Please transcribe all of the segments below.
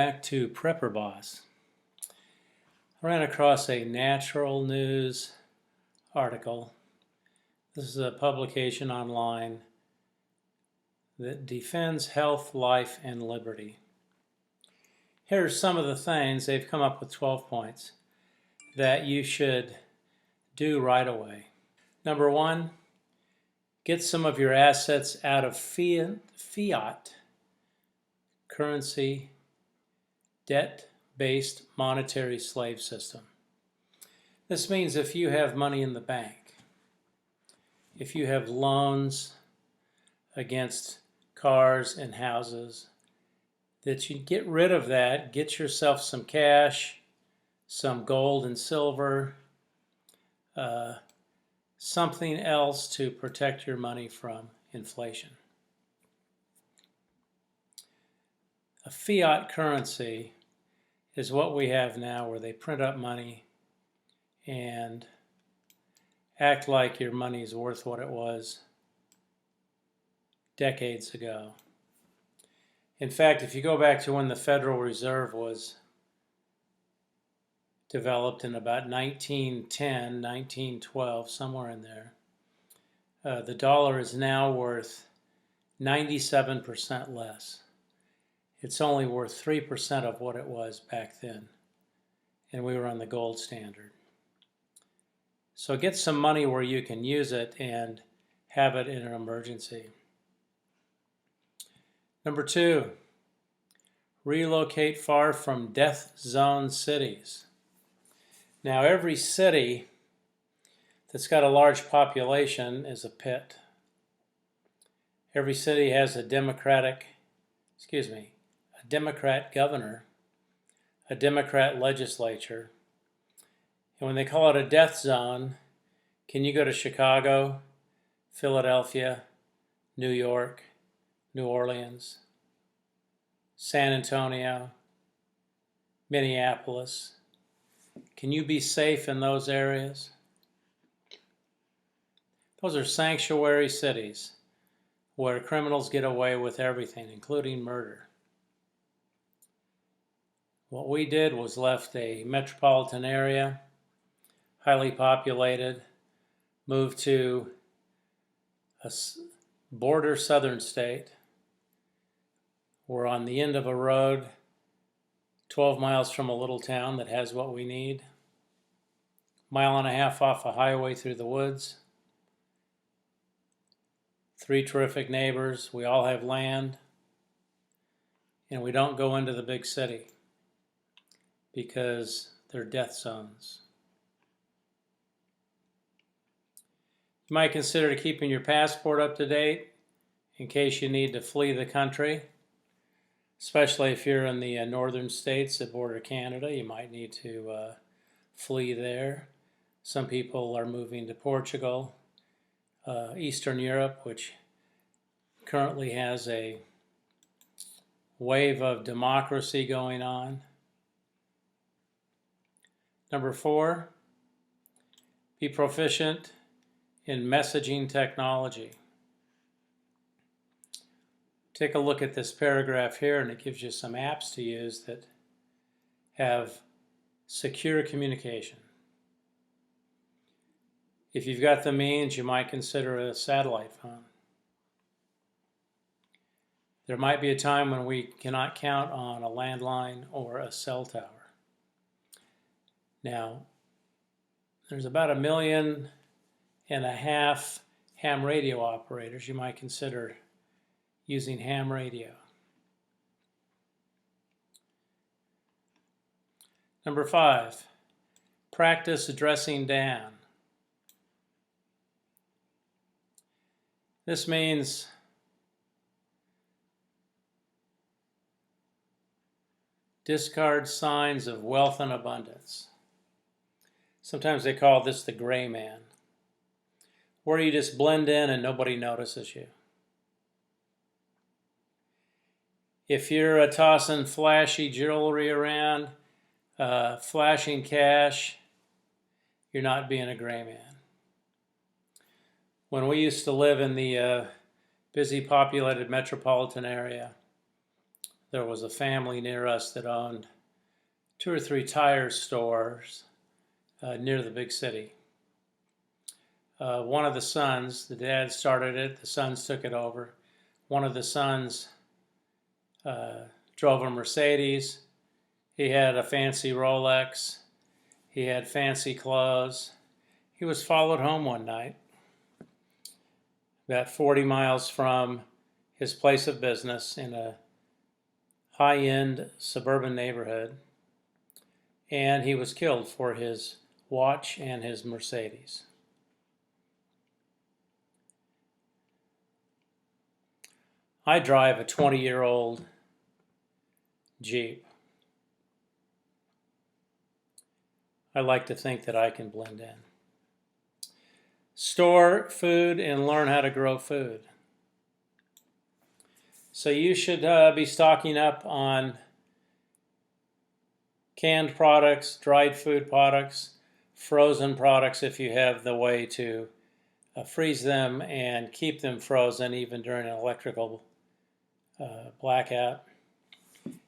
Back to Prepper Boss. I ran across a Natural News article. This is a publication online that defends health, life, and liberty. Here are some of the things. They've come up with 12 points that you should do right away. Number one, get some of your assets out of fiat currency, debt-based monetary slave system. This means if you have money in the bank, if you have loans against cars and houses, that you get rid of that, get yourself some cash, some gold and silver, something else to protect your money from inflation. A fiat currency is what we have now, where they print up money and act like your money is worth what it was decades ago. In fact, if you go back to when the Federal Reserve was developed in about 1910, 1912, somewhere in there, the dollar is now worth 97% less. It's only worth 3% of what it was back then, and we were on the gold standard. So get some money where you can use it and have it in an emergency. Number two, relocate far from death zone cities. Now, every city that's got a large population is a pit. Every city has a Democrat governor, a Democrat legislature. And when they call it a death zone, can you go to Chicago, Philadelphia, New York, New Orleans, San Antonio, Minneapolis? Can you be safe in those areas? Those are sanctuary cities where criminals get away with everything, including murder. What we did was left a metropolitan area, highly populated, moved to a border southern state. We're on the end of a road 12 miles from a little town that has what we need. Mile and a half off a highway through the woods. 3 terrific neighbors. We all have land. And we don't go into the big city because they're death zones. You might consider keeping your passport up to date in case you need to flee the country, especially if you're in the northern states that border Canada. You might need to flee there. Some people are moving to Portugal, Eastern Europe, which currently has a wave of democracy going on. Number 4, be proficient in messaging technology. Take a look at this paragraph here, and it gives you some apps to use that have secure communication. If you've got the means, you might consider a satellite phone. There might be a time when we cannot count on a landline or a cell tower. Now, there's about 1.5 million ham radio operators. You might consider using ham radio. Number 5, practice dressing down. This means discard signs of wealth and abundance. Sometimes they call this the gray man, where you just blend in and nobody notices you. If you're tossing flashy jewelry around, flashing cash, you're not being a gray man. When we used to live in the busy populated metropolitan area, there was a family near us that owned 2 or 3 tire stores near the big city. One of the sons, the dad started it, the sons took it over. One of the sons drove a Mercedes. He had a fancy Rolex. He had fancy clothes. He was followed home one night, about 40 miles from his place of business in a high-end suburban neighborhood, and he was killed for his watch and his Mercedes. I drive a 20-year-old Jeep. I like to think that I can blend in. Store food and learn how to grow food. So you should be stocking up on canned products, dried food products, frozen products if you have the way to freeze them and keep them frozen even during an electrical blackout.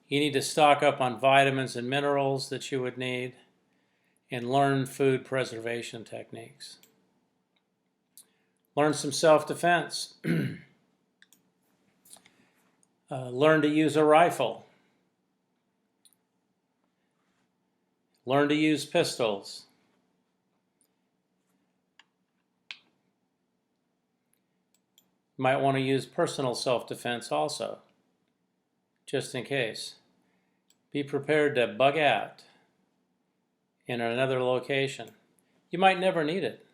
You need to stock up on vitamins and minerals that you would need and learn food preservation techniques. Learn some self-defense. Learn to use a rifle. Learn to use pistols. You might want to use personal self-defense also, just in case. Be prepared to bug out in another location. You might never need it,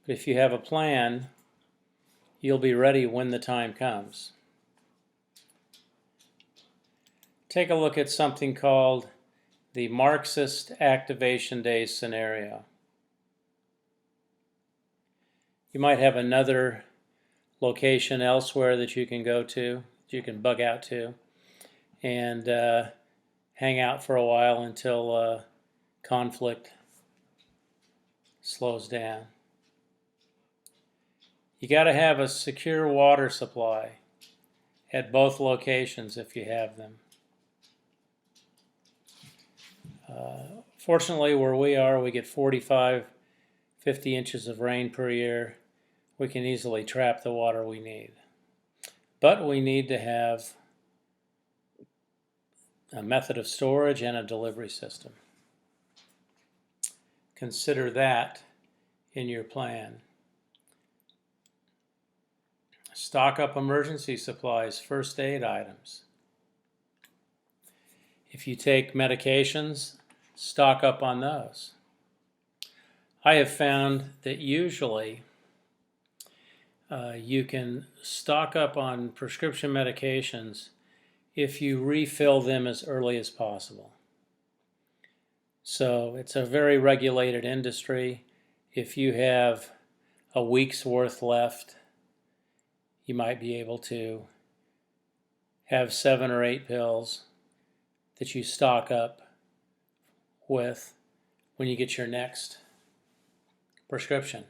but if you have a plan, you'll be ready when the time comes. Take a look at something called the Marxist Activation Day scenario. You might have another location elsewhere that you can go to, that you can bug out to, and hang out for a while until conflict slows down. You got to have a secure water supply at both locations if you have them. Fortunately, where we are, we get 45, 50 inches of rain per year. We can easily trap the water we need. But we need to have a method of storage and a delivery system. Consider that in your plan. Stock up emergency supplies, first aid items. If you take medications, stock up on those. I have found that usually you can stock up on prescription medications if you refill them as early as possible. So it's a very regulated industry. If you have a week's worth left, you might be able to have 7 or 8 pills that you stock up with when you get your next prescription.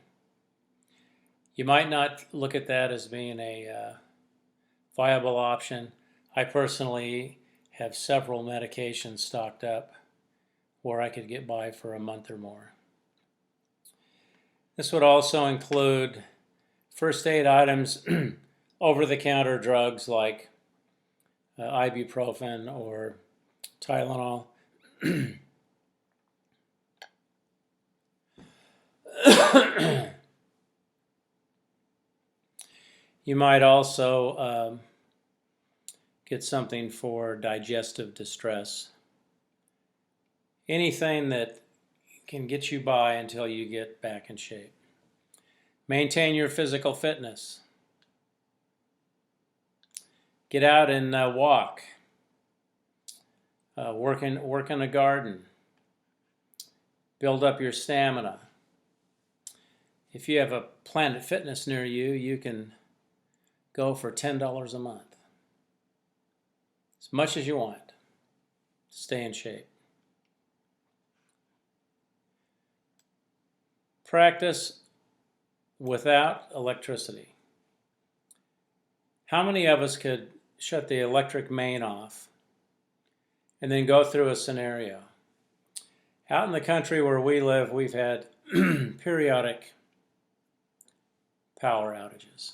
You might not look at that as being a viable option. I personally have several medications stocked up where I could get by for a month or more. This would also include first aid items, over-the-counter drugs like ibuprofen or Tylenol. You might also get something for digestive distress. Anything that can get you by until you get back in shape. Maintain your physical fitness. Get out and walk. Work in a garden. Build up your stamina. If you have a Planet Fitness near you, you can go for $10 a month. As much as you want to stay in shape. Practice without electricity. How many of us could shut the electric main off and then go through a scenario. Out in the country where we live, we've had periodic power outages.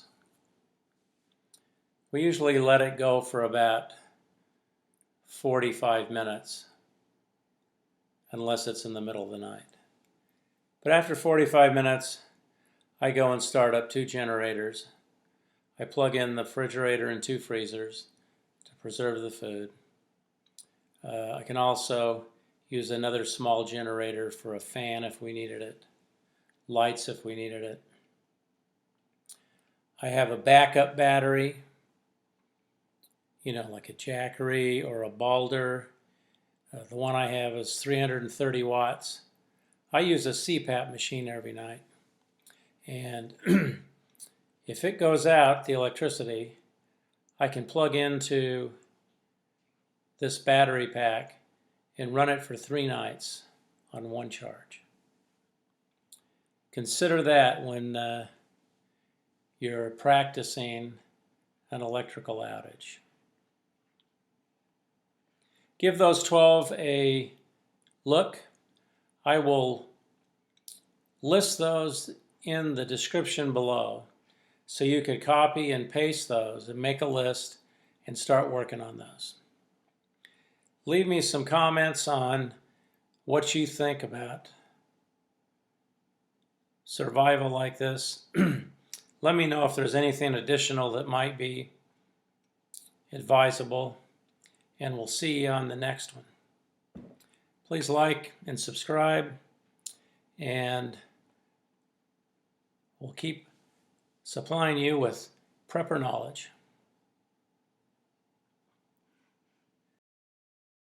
We usually let it go for about 45 minutes, unless it's in the middle of the night. But after 45 minutes, I go and start up 2 generators. I plug in the refrigerator and 2 freezers to preserve the food. I can also use another small generator for a fan if we needed it, lights if we needed it. I have a backup battery, like a Jackery or a Balder. The one I have is 330 watts. I use a CPAP machine every night. And if it goes out, the electricity, I can plug into this battery pack and run it for 3 nights on 1 charge. Consider that when you're practicing an electrical outage. Give those 12 a look. I will list those in the description below, so you could copy and paste those and make a list and start working on those. Leave me some comments on what you think about survival like this. Let me know if there's anything additional that might be advisable, and we'll see you on the next one. Please like and subscribe, and we'll keep supplying you with prepper knowledge.